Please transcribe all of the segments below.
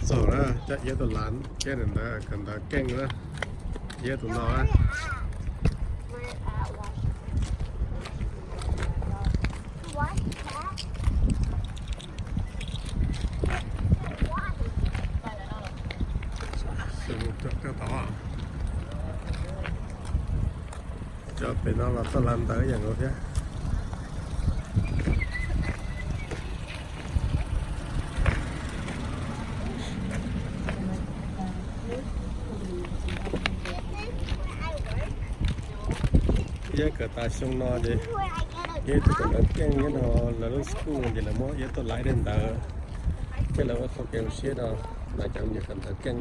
sổ đó chạy dễ tụi lán cái này là cần ta kênh đó dễ tụi nó á sử dụng cho cái tỏ à cho bên nó là tụi lán tớiอย่างrồi chứ giờ cả ta xong nó đi giờ tụi nó kêu như nó là lúc school thì là mỗi giờ tụi lại đến đó cái là không kêu xe đó là chẳng như cần ta kêu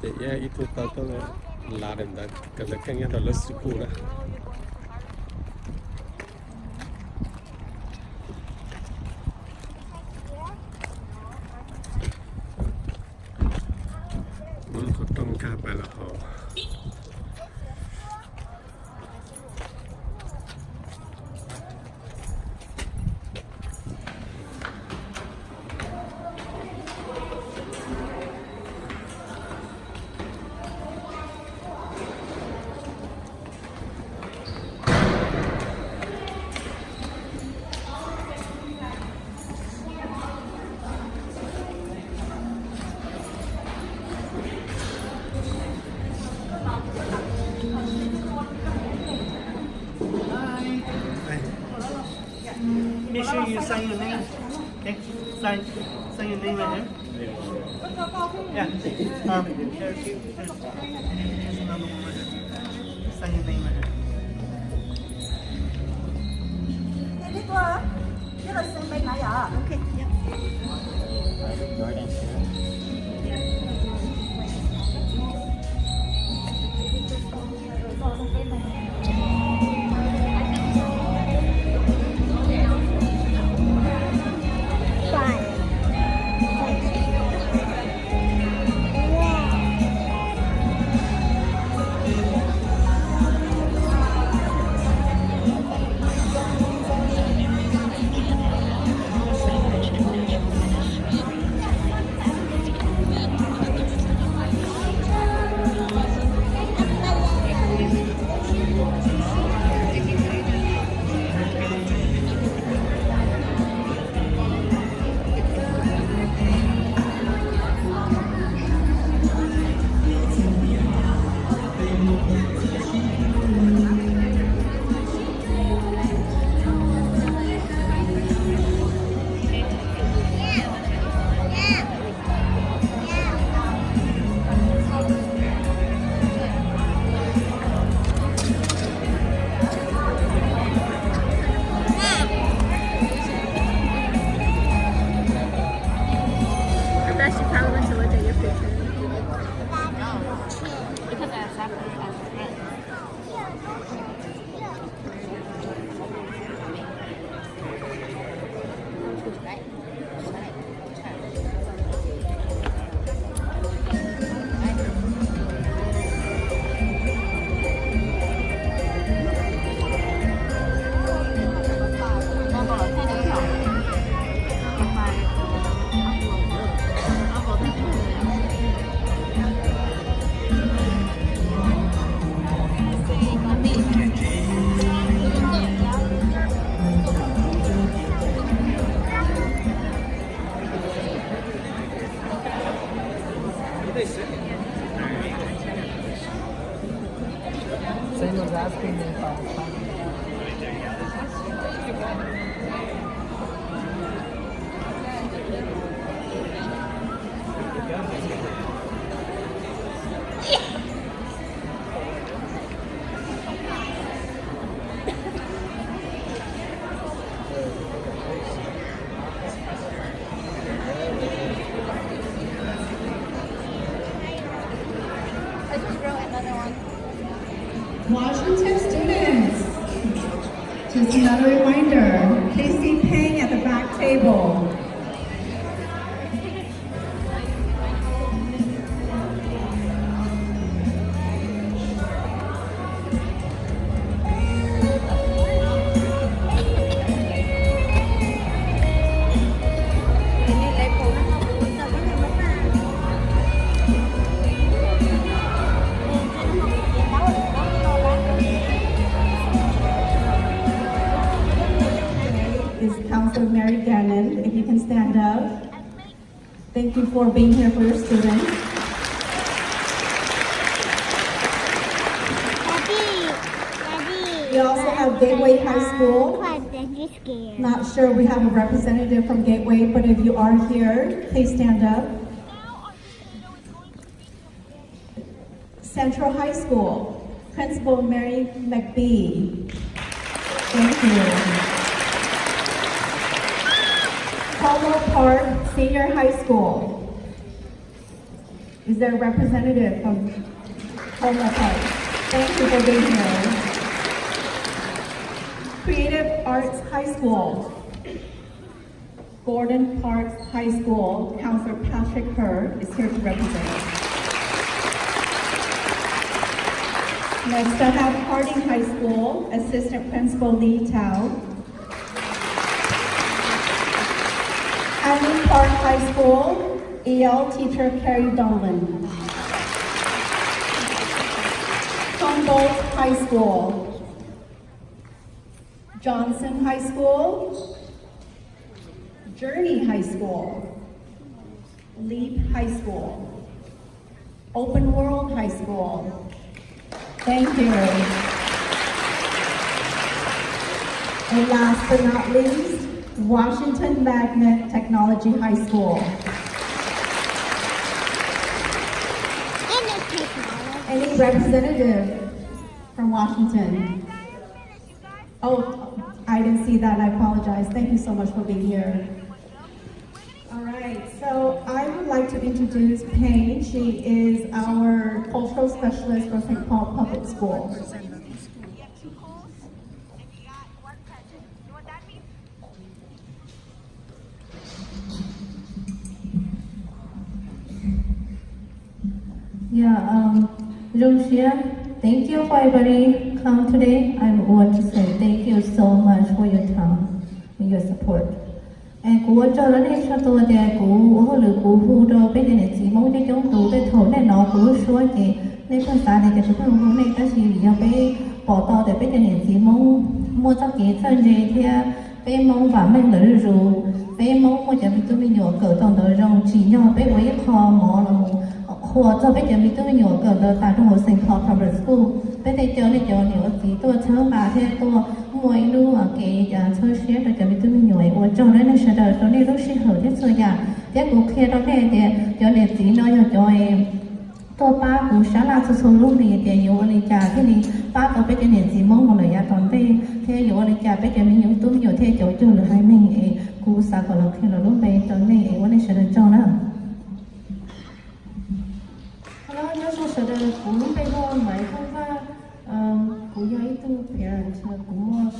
thì giờ ít tụi tao tụi là đến đó cần ta kêu như là lúc school đó muốn có trong cả bài là họ Make sure you sign your name. Okay, sign your name right here. Yeah. There's another one right here. Sign your name right here. Okay. Someone's asking me if I'm Washington students, just another reminder, please be paying at the back table. Thank you for being here for your students. We also have Gateway High School. Not sure we have a representative from Gateway, but if you are here, please stand up. Central High School, Principal Mary McBee. Thank you. Polo Park Senior High School. Is there a representative from Polo Park? Thank you for being here. Creative Arts High School. Gordon Parks High School, Counselor Patrick Hurd is here to represent. Next, I have Harding High School, Assistant Principal Lee Tao. Hanley Park High School, EL Teacher Carrie Dolan. Humboldt High School. Johnson High School. Journey High School. Leap High School. Open World High School. Thank you. And last but not least, Washington Magnet Technology High School. Any representative from Washington? Oh, I didn't see that, I apologize. Thank you so much for being here. All right, so I would like to introduce Payne. She is our cultural specialist for St. Paul Public School. Lucia, thank you for everybody come today. I want to say thank you so much for your time and your support. Cú cho nó đi cho tôi thì cú lừa cú hu đâu bây giờ này chỉ mong cho chúng tôi để thấu này nó cú suy thì nên phần xã này cái chúng tôi hôm nay ta chỉ giờ bây bỏ to để bây giờ này chỉ mong mua cho cái chân gì thì bây mong và mình lỡ rồi bây mong mua cho tôi mình nhỏ cỡ toàn đời rồi chỉ nhỏ bây với kho mỏ làหัวจะไปเจอมิตรวิญญาณเกิดโดยการทั้งหมดเซ็นทรัลพับลิกสคูลไปได้เจอในจอเนี่ยว่าสีตัวเชื้อบาเท่ตัวมวยลู่เกย์จะช่วยเชียร์โดยจะมิตรวิญญาณว่าจอได้ในเฉลี่ยตัวนี้รู้สึกเหอะที่สุดอย่างเดี๋ยวกูเคลียร์ตอนนี้เดี๋ยวเนี่ยสีน้อยจอยตัวป้ากูชาลาสุดลูกนี่เดี๋ยวอยู่ในจ่าที่นี่ป้าก็ไปเจอเนี่ยสีมองหมดเลยตอนที่เที่ยวอยู่ในจ่าไปเจอมีอยู่ตุ้มอยู่เที่ยวจอหรือให้ไม่เอกูสาวก็เราเคลียร์ลูกไปตอนนี้ว่าในเฉลี่ยจอนะSaya belum pegang mereka kuliah itu parents semua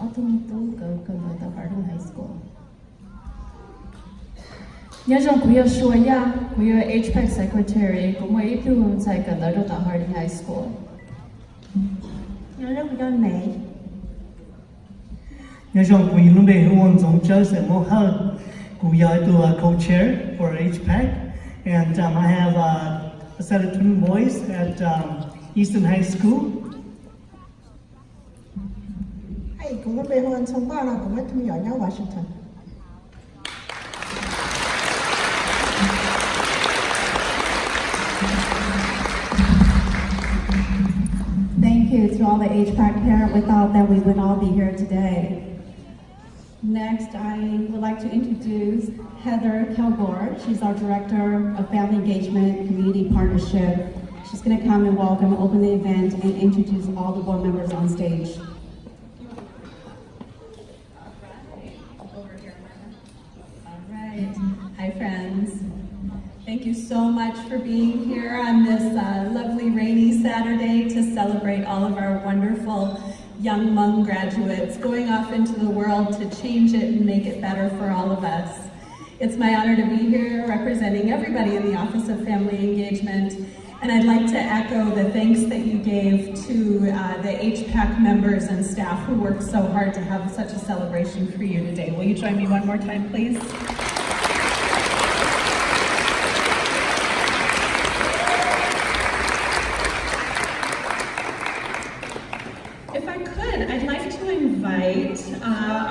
auto itu ke Harding High School. Nhớ rằng kuliah Shwaya, kuliah HPAC Secretary, kuma itu saya kenal di Harding High School. Nhớ rằng kuliah May. Nhớ rằng kuliah lúc đấy huống giống chơi sẽ mua hơn kuliah itu co-chair for HPAC, and I have a set of twin boys at Easton High School. Hey, cũng có bề hơn xong ba là cũng có thu nhỏ nhau Washington. Thank you to all the HPAC parents. Without them, we would all be here today. Next, I would like to introduce Heather Kilgore. She's our Director of Family Engagement Community Partnership. She's going to come and welcome and open the event and introduce all the board members on stage. All right. Hi, friends. Thank you so much for being here on this lovely rainy Saturday to celebrate all of our wonderful young Hmong graduates going off into the world to change it and make it better for all of us. It's my honor to be here representing everybody in the Office of Family Engagement, and I'd like to echo the thanks that you gave to the HPAC members and staff who worked so hard to have such a celebration for you today. Will you join me one more time, please?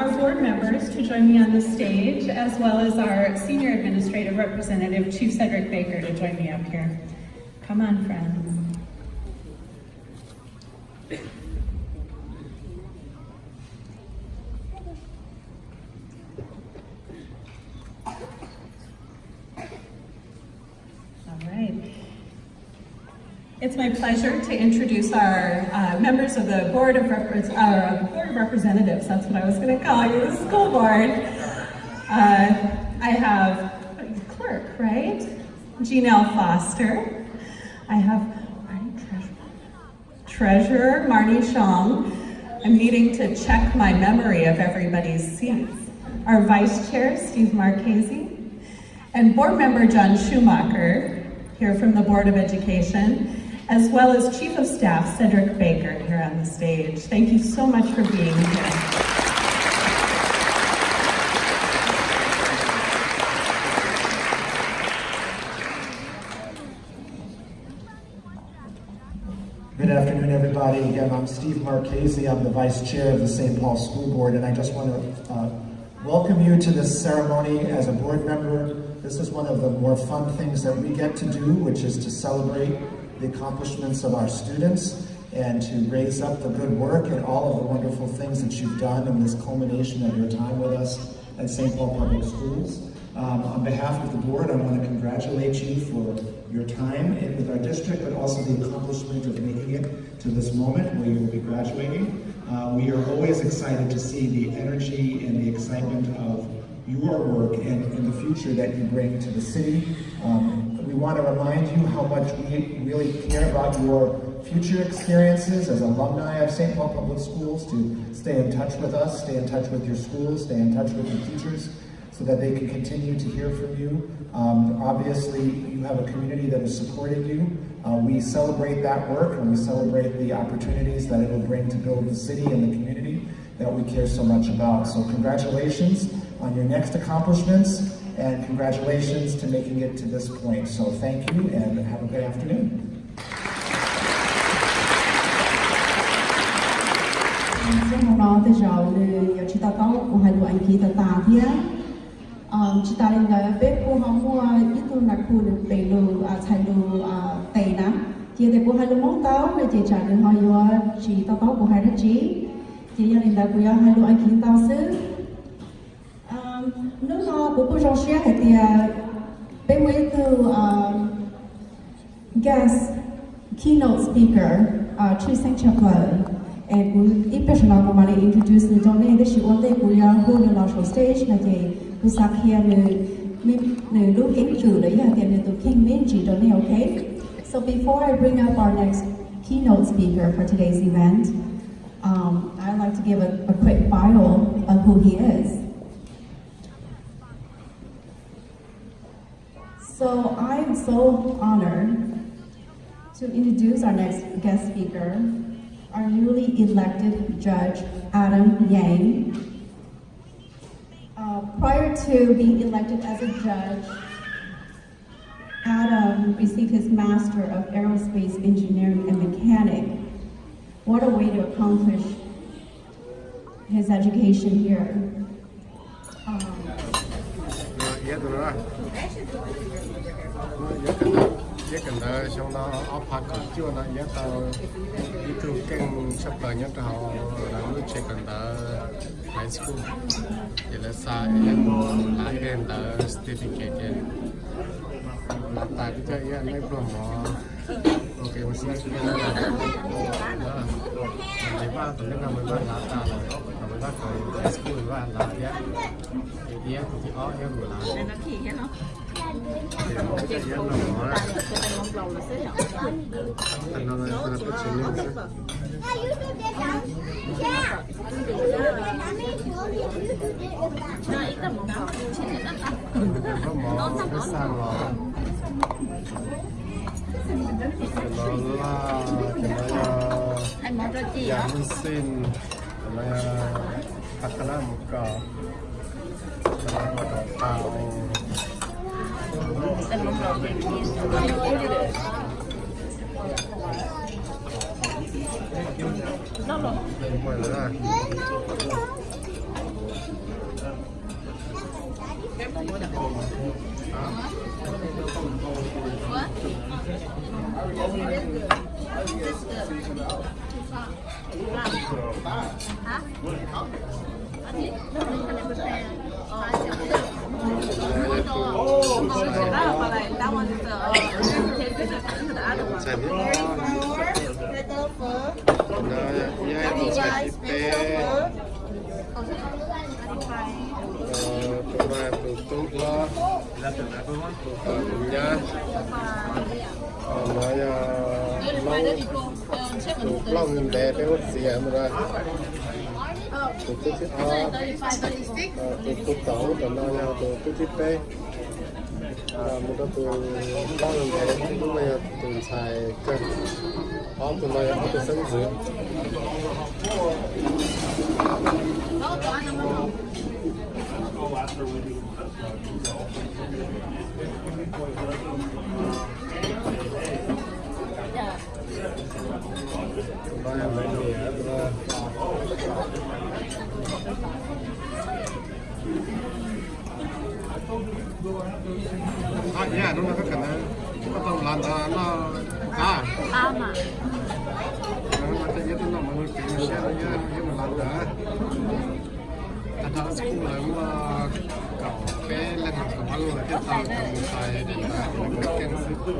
Our board members to join me on the stage, as well as our senior administrative Representative Chief Cedric Baker to join me up here. Come on, friends. All right. It's my pleasure to introduce our members of the Board of Representatives. That's what I was going to call you, the school board. I have clerk, right? Janelle Foster. I have treasurer Marnie Shong. I'm needing to check my memory of everybody's seats. Our vice chair, Steve Marchese, and board member John Schumacher, here from the Board of Education, as well as Chief of Staff Cedric Baker here on the stage. Thank you so much for being here. Good afternoon, everybody. Again, I'm Steve Marchese. I'm the Vice Chair of the St. Paul School Board, and I just want to welcome you to this ceremony as a board member. This is one of the more fun things that we get to do, which is to celebrate the accomplishments of our students and to raise up the good work and all of the wonderful things that you've done in this culmination of your time with us at St. Paul Public Schools. On behalf of the board, I want to congratulate you for your time with our district, but also the accomplishment of making it to this moment where you will be graduating. We are always excited to see the energy and the excitement of your work and the future that you bring to the city. We want to remind you how much we really care about your future experiences as alumni of St. Paul Public Schools, to stay in touch with us, stay in touch with your schools, stay in touch with your teachers, so that they can continue to hear from you. Obviously, you have a community that is supporting you. We celebrate that work, and we celebrate the opportunities that it will bring to build the city and the community that we care so much about. So congratulations on your next accomplishments, and congratulations to making it to this point. So thank you, and have a good afternoon. Chị ta lên là bếp cô họ mua ít tôi mặc cô được bể lù xài lù tẩy nắng chị thì cô hai lù món táo rồi chị trả được họ vô chị tao táo của hai đứa chị gia đình đã cô hai lù anh khiến tao xứ nước họ của cô trong xe thì bếp mấy từ guest keynote speaker Chief Sanctuary. And we personally normally introduce the donate the ship one day we are holding a large stage na je we sat here the look into the yeah the king minji donate, okay? So before I bring up our next keynote speaker for today's event, I'd like to give a quick bio of who he is. So I am so honored to introduce our next guest speaker, our newly elected Judge Adam Yang. Prior to being elected as a judge, Adam received his Master of Aerospace Engineering and Mechanic. What a way to accomplish his education here. Chắc cần đợi xong đó ốp hạt cực chưa nó giá tao đi thu kênh sắp tới nhất họ là lúc chỉ cần đợi high school thì là sai lại cái đợi certificate là tại cái chơi mấy promo ok mình sẽ cái là thì ba tụi nó mình ba là ta là mình ba phải high school ba là giá thì giá thì ó giá người là lòng bé bé hút xìa mà ra tụi tôi thích ho tụi tôi tổng tụi nó nhau tụi tôi thích bé một cái tụi lòng bé tụi nó tụi xài cân hóm tụi nó nhau tụi sống dữ dạ đúng là các cái này có tàu làm nó cá mà nó sẽ nhớ nó mà nó sẽ nhớ mà làm cả thành ra sẽ cũng là cầu cái lên học của nó là cái tàu xài để là cái sức